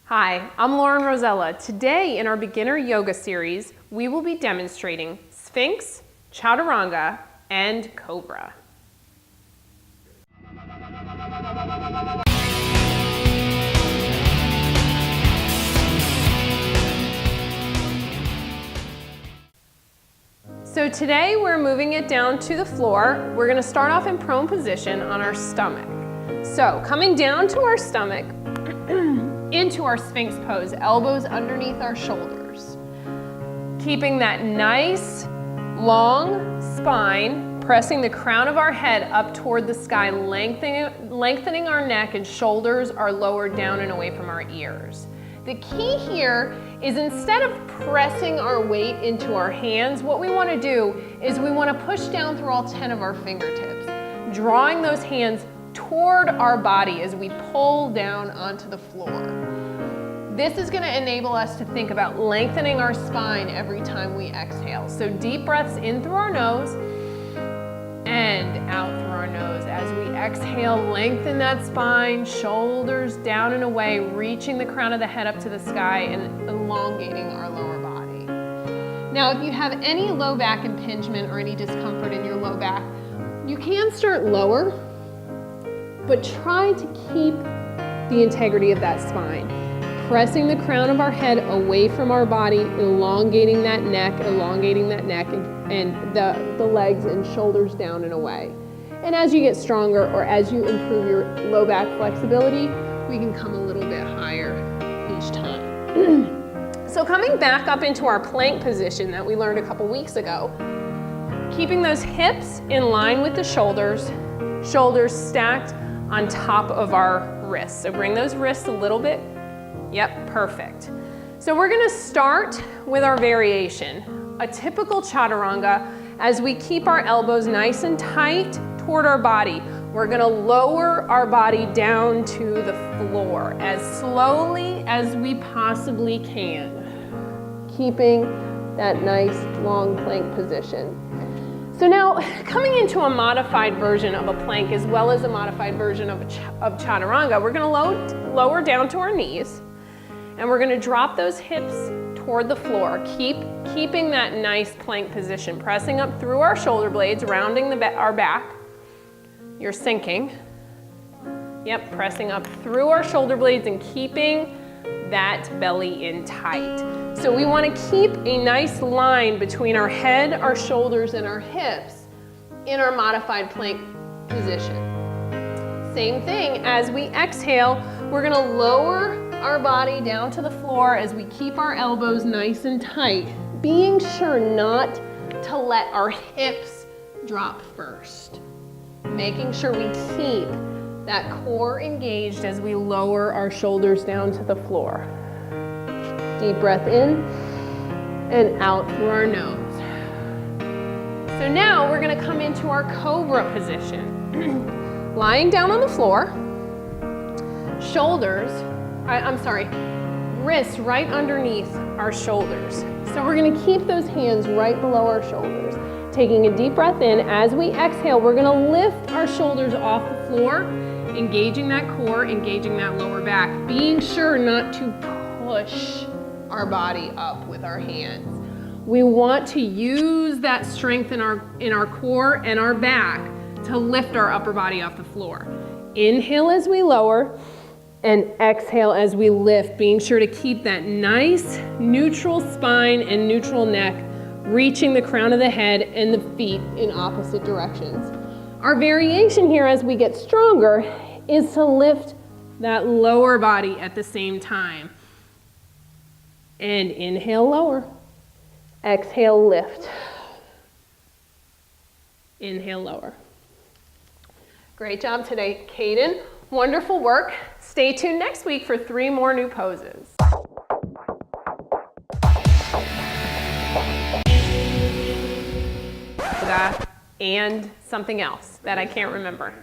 Hi, I'm Lauren Rosella. Today in our beginner yoga series, we will be demonstrating Sphinx, Chaturanga, and Cobra. So today we're moving it down to the floor. We're going to start off in prone position on our stomach. So coming down to our stomach, into our Sphinx pose, elbows underneath our shoulders. Keeping that nice, long spine, pressing the crown of our head up toward the sky, lengthening our neck and shoulders are lowered down and away from our ears. The key here is instead of pressing our weight into our hands, what we want to do is we want to push down through all 10 of our fingertips, drawing those hands toward our body as we pull down onto the floor. This is going to enable us to think about lengthening our spine every time we exhale. So deep breaths in through our nose and out through our nose. As we exhale, lengthen that spine, shoulders down and away, reaching the crown of the head up to the sky and elongating our lower body. Now, if you have any low back impingement or any discomfort in your low back, you can start lower, but try to keep the integrity of that spine. Pressing the crown of our head away from our body, elongating that neck, and the legs and shoulders down and away. And as you get stronger or as you improve your low back flexibility, we can come a little bit higher each time. So coming back up into our plank position that we learned a couple weeks ago, keeping those hips in line with the shoulders, shoulders stacked on top of our wrists. So bring those wrists a little bit. Yep, perfect. So we're going to start with our variation, a typical chaturanga. As we keep our elbows nice and tight toward our body, we're going to lower our body down to the floor as slowly as we possibly can, keeping that nice long plank position. So now, coming into a modified version of a plank as well as a modified version of chaturanga, we're going to lower down to our knees, and we're going to drop those hips toward the floor, keeping that nice plank position, pressing up through our shoulder blades, rounding our back. You're sinking. Yep, pressing up through our shoulder blades and keeping that belly in tight. So we want to keep a nice line between our head, our shoulders, and our hips in our modified plank position. Same thing, as we exhale, we're going to lower our body down to the floor as we keep our elbows nice and tight, being sure not to let our hips drop first. Making sure we keep that core engaged as we lower our shoulders down to the floor. Deep breath in and out through our nose. So now we're going to come into our cobra position. Lying down on the floor, wrists right underneath our shoulders. So we're going to keep those hands right below our shoulders. Taking a deep breath in. As we exhale, we're going to lift our shoulders off the floor, engaging that core, engaging that lower back, being sure not to push our body up with our hands. We want to use that strength in our core and our back to lift our upper body off the floor. Inhale as we lower and exhale as we lift, being sure to keep that nice neutral spine and neutral neck, reaching the crown of the head and the feet in opposite directions. Our variation here as we get stronger is to lift that lower body at the same time. And inhale, lower. Exhale, lift. Inhale, lower. Great job today, Kadyn. Wonderful work. Stay tuned next week for 3 more new poses. And something else that I can't remember.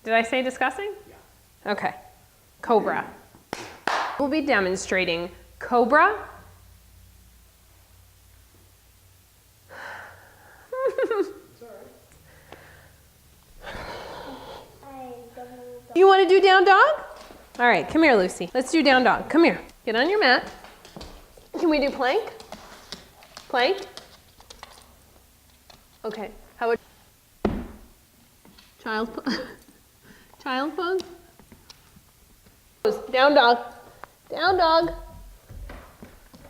Did I say discussing? Yeah. Okay. Cobra. We'll be demonstrating Cobra. You want to do down dog? All right, come here, Lucy. Let's do down dog. Come here. Get on your mat. Can we do plank? Plank? Okay, how about child pose? Child pose? Down dog. Down dog.